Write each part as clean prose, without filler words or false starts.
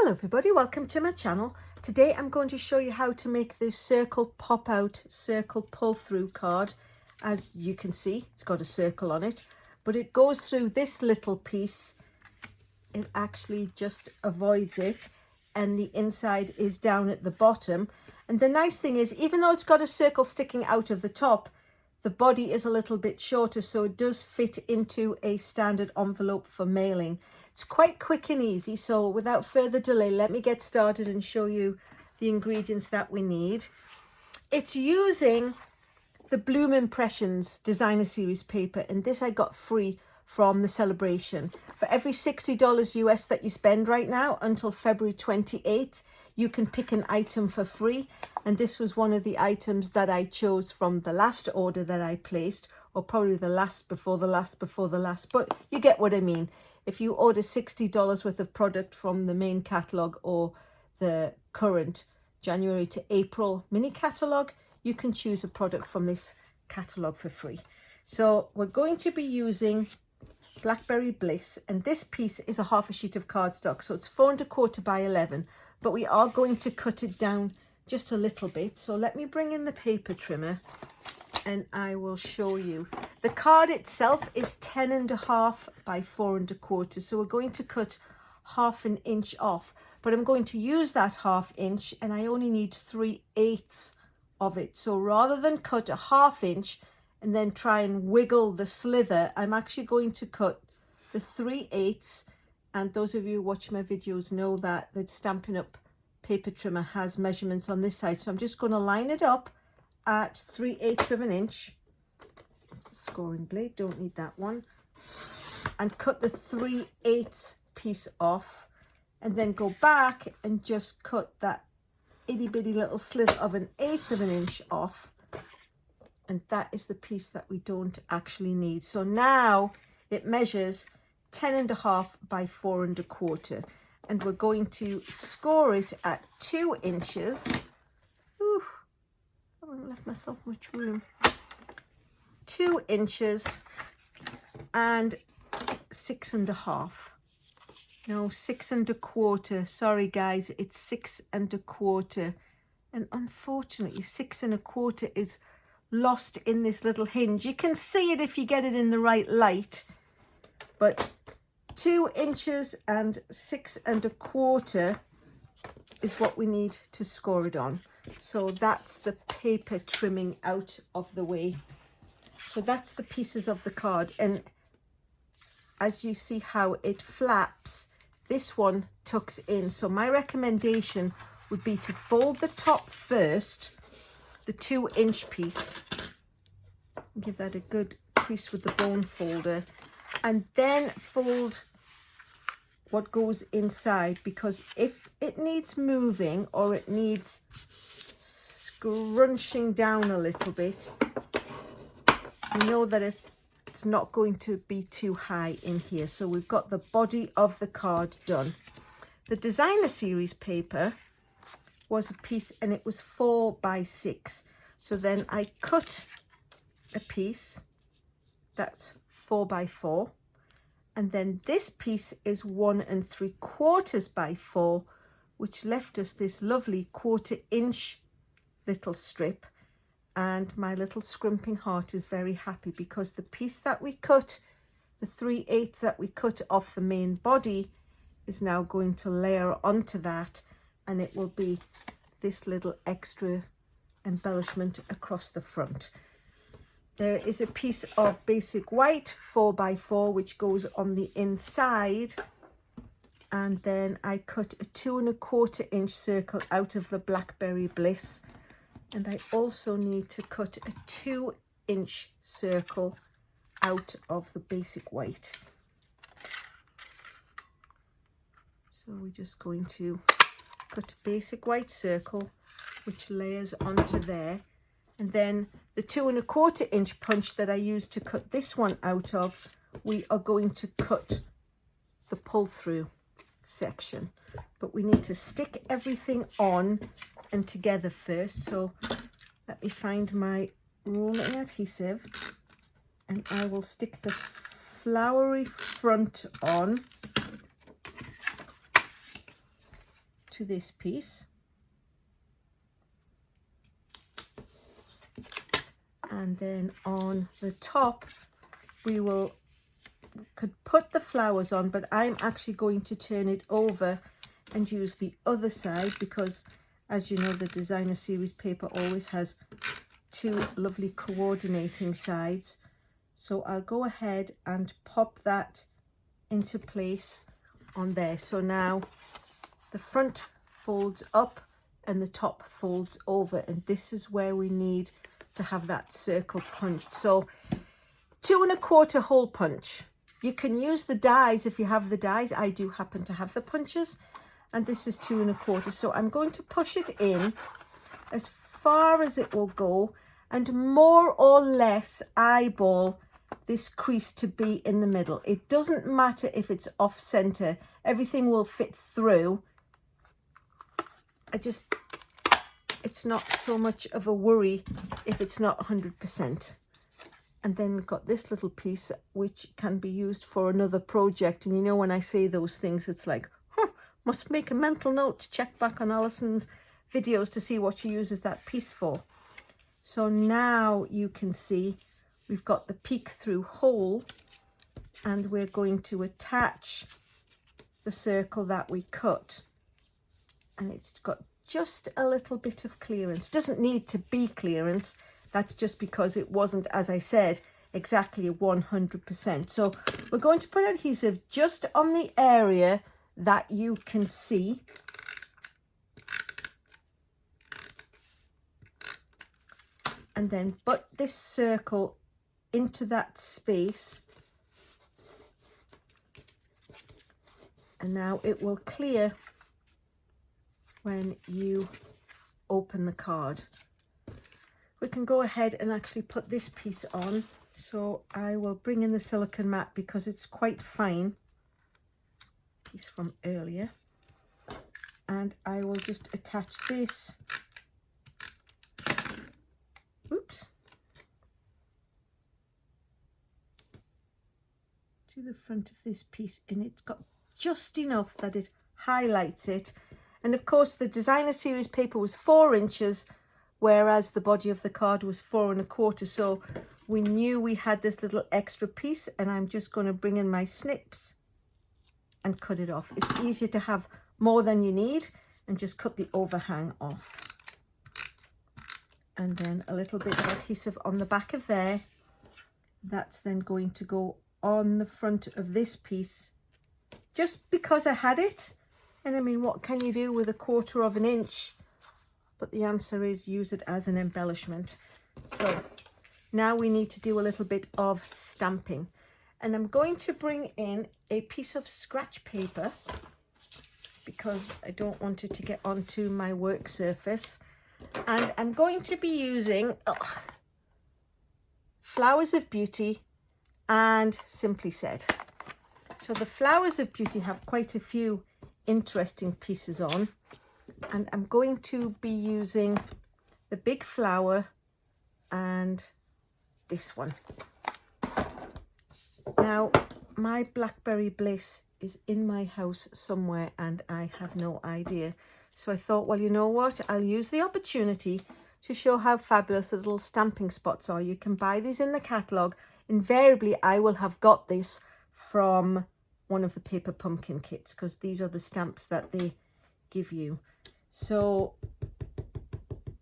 Hello everybody, welcome to my channel. Today I'm going to show you how to make this circle pop out, circle pull through card. As you can see, it's got a circle on it, but it goes through this little piece. It actually just avoids it, and the inside is down at the bottom. And the nice thing is, even though it's got a circle sticking out of the top, the body is a little bit shorter, so it does fit into a standard envelope for mailing. It's quite quick and easy, so without further delay, let me get started and show you the ingredients that we need. It's using the Bloom Impressions Designer Series paper, and this I got free from the Sale-a-Bration. For every $60 US that you spend right now until February 28th, you can pick an item for free, and this was one of the items that I chose from the last order that I placed, or probably the last before the last before the last, but you get what I mean. If you order $60 worth of product from the main catalogue or the current January to April mini catalogue, you can choose a product from this catalogue for free. So we're going to be using Blackberry Bliss, and this piece is a half a sheet of cardstock, so it's 4 1/4 by 11, but we are going to cut it down just a little bit. So let me bring in the paper trimmer and I will show you. The card itself is 10 1/2 by 4 1/4, so we're going to cut 1/2 inch off, but I'm going to use that 1/2 inch and I only need 3/8 of it. So rather than cut a 1/2 inch and then try and wiggle the slither, I'm actually going to cut the 3/8. And those of you who watch my videos know that the Stampin' Up! Paper trimmer has measurements on this side, so I'm just going to line it up at 3/8 of an inch. It's the scoring blade, don't need that one. And cut the 3/8 piece off, and then go back and just cut that itty bitty little slit of 1/8 of an inch off. And that is the piece that we don't actually need. So now it measures 10 1/2 by 4 1/4, and we're going to score it at 2 inches. Ooh, I haven't left myself much room. 2 inches and 6 1/2. No, 6 1/4. Sorry guys, it's 6 1/4. And unfortunately 6 1/4 is lost in this little hinge. You can see it if you get it in the right light, but 2 inches and 6 1/4 is what we need to score it on. So that's the paper trimming out of the way. So that's the pieces of the card, and as you see how it flaps, this one tucks in. So my recommendation would be to fold the top first, the 2 inch piece, give that a good crease with the bone folder, and then fold what goes inside, because if it needs moving or it needs scrunching down a little bit, you know that it's not going to be too high in here. So we've got the body of the card done. The Designer Series paper was a piece, and it was 4 by 6. So then I cut a piece that's 4 by 4, and then this piece is 1 3/4 by 4, which left us this lovely 1/4 inch little strip. And my little scrimping heart is very happy, because the piece that we cut, the 3/8 that we cut off the main body, is now going to layer onto that, and it will be this little extra embellishment across the front. There is a piece of basic white 4 by 4 which goes on the inside, and then I cut a 2 1/4 inch circle out of the Blackberry Bliss, and I also need to cut a 2 inch circle out of the basic white. So we're just going to cut a basic white circle which layers onto there, and then the 2 1/4 inch punch that I used to cut this one out of, we are going to cut the pull through section, but we need to stick everything on and together first. So let me find my rolling adhesive, and I will stick the flowery front on, to this piece. And then on the top, we could put the flowers on, but I'm actually going to turn it over and use the other side because, as you know, the designer series paper always has two lovely coordinating sides. So I'll go ahead and pop that into place on there. So now the front folds up and the top folds over, and this is where we need to have that circle punched. So 2 1/4 hole punch. You can use the dies if you have the dies. I do happen to have the punches, and this is 2 1/4. So I'm going to push it in as far as it will go and more or less eyeball this crease to be in the middle. It doesn't matter if it's off center, everything will fit through. It's not so much of a worry if it's not 100%. And then we've got this little piece which can be used for another project. And you know, when I say those things, it's like, must make a mental note to check back on Alyson's videos to see what she uses that piece for. So now you can see we've got the peek through hole, and we're going to attach the circle that we cut. And it's got just a little bit of clearance. Doesn't need to be clearance. That's just because it wasn't, as I said, exactly 100%. So we're going to put adhesive just on the area that you can see. And then put this circle into that space. And now it will clear when you open the card. We can go ahead and actually put this piece on. So I will bring in the silicone mat because it's quite fine. Piece from earlier. And I will just attach this. Oops. To the front of this piece, and it's got just enough that it highlights it. And of course the designer series paper was 4 inches, whereas the body of the card was 4 1/4. So we knew we had this little extra piece, and I'm just going to bring in my snips and cut it off. It's easier to have more than you need and just cut the overhang off. And then a little bit of adhesive on the back of there. That's then going to go on the front of this piece just because I had it. And I mean, what can you do with 1/4 inch? But the answer is use it as an embellishment. So now we need to do a little bit of stamping. And I'm going to bring in a piece of scratch paper because I don't want it to get onto my work surface. And I'm going to be using Flowers of Beauty and Simply Said. So the Flowers of Beauty have quite a few interesting pieces on, and I'm going to be using the big flower and this one. Now my Blackberry Bliss is in my house somewhere and I have no idea. So I thought, well, you know what, I'll use the opportunity to show how fabulous the little stamping spots are. You can buy these in the catalogue. Invariably I will have got this from one of the paper pumpkin kits because these are the stamps that they give you. So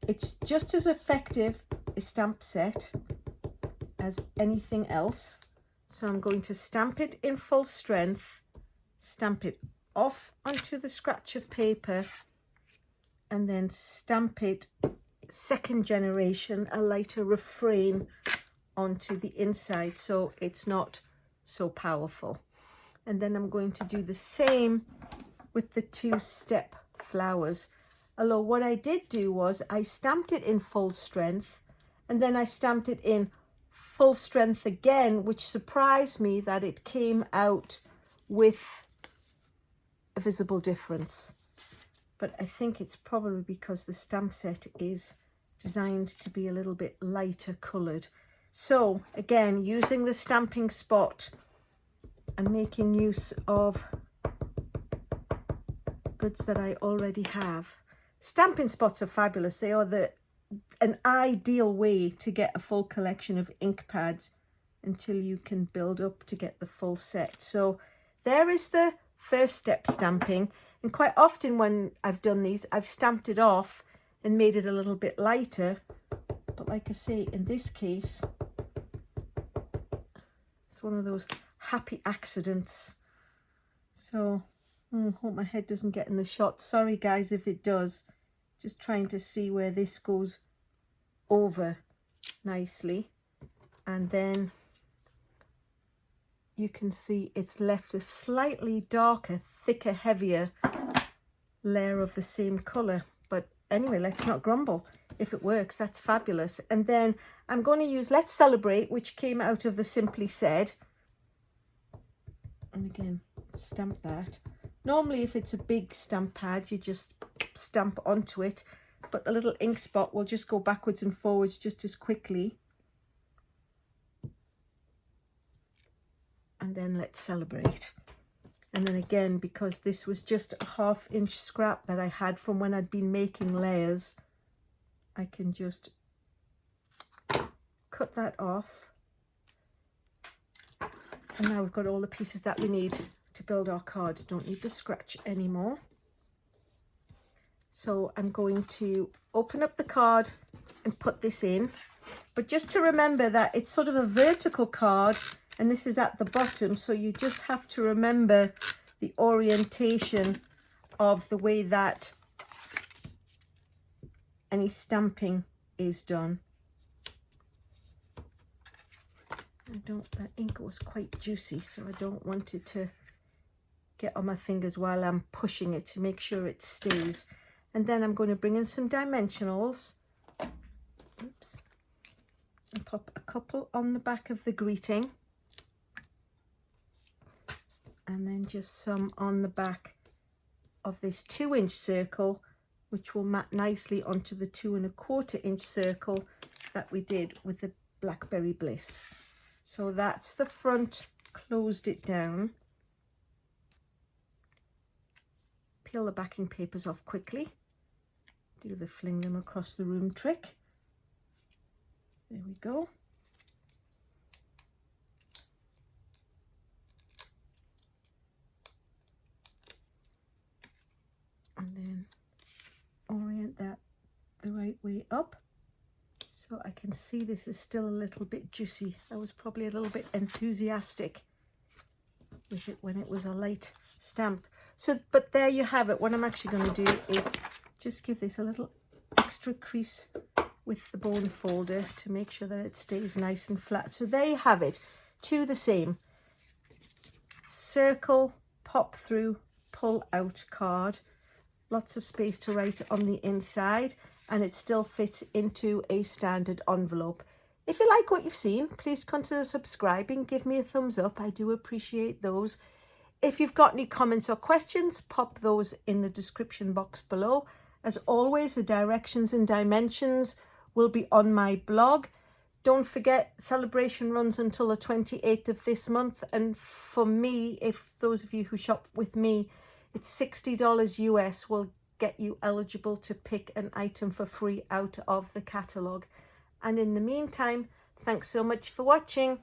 it's just as effective a stamp set as anything else. So I'm going to stamp it in full strength, stamp it off onto the scratch of paper, and then stamp it second generation, a lighter refrain, onto the inside so it's not so powerful. And then I'm going to do the same with the 2-step flowers. Although what I did do was I stamped it in full strength and then I stamped it in full strength again, which surprised me that it came out with a visible difference. But I think it's probably because the stamp set is designed to be a little bit lighter coloured. So again, using the stamping spot and making use of goods that I already have. Stampin' spots are fabulous. They are an ideal way to get a full collection of ink pads until you can build up to get the full set. So there is the first step, stamping. And quite often when I've done these, I've stamped it off and made it a little bit lighter. But like I say, in this case, it's one of those happy accidents. So hope my head doesn't get in the shot. Sorry guys if it does. Just trying to see where this goes over nicely. And then you can see it's left a slightly darker, thicker, heavier layer of the same colour. But anyway, let's not grumble. If it works, that's fabulous. And then I'm going to use Let's Celebrate, which came out of the Simply Said. And again, stamp that. Normally, if it's a big stamp pad, you just stamp onto it. But the little ink spot will just go backwards and forwards just as quickly. And then Let's Celebrate. And then again, because this was just a 1/2 inch scrap that I had from when I'd been making layers, I can just cut that off. And now we've got all the pieces that we need to build our card. Don't need the scratch anymore. So I'm going to open up the card and put this in. But just to remember that it's sort of a vertical card and this is at the bottom. So you just have to remember the orientation of the way that any stamping is done. That ink was quite juicy, so I don't want it to get on my fingers while I'm pushing it, to make sure it stays. And then I'm going to bring in some dimensionals. Oops. And pop a couple on the back of the greeting. And then just some on the back of this 2-inch circle, which will mat nicely onto the 2 1/4 inch circle that we did with the Blackberry Bliss. So that's the front, closed it down. Peel the backing papers off quickly. Do the fling them across the room trick. There we go. And then orient that the right way up. So I can see this is still a little bit juicy. I was probably a little bit enthusiastic with it when it was a light stamp. So, but there you have it. What I'm actually going to do is just give this a little extra crease with the bone folder to make sure that it stays nice and flat. So there you have it. 2 the same. Circle, pop through, pull out card. Lots of space to write on the inside, and it still fits into a standard envelope. If you like what you've seen, please consider subscribing. Give me a thumbs up. I do appreciate those. If you've got any comments or questions, pop those in the description box below. As always, the directions and dimensions will be on my blog. Don't forget, Sale-a-Bration runs until the 28th of this month. And for me, if those of you who shop with me, it's $60 US will get you eligible to pick an item for free out of the catalogue. And in the meantime, thanks so much for watching.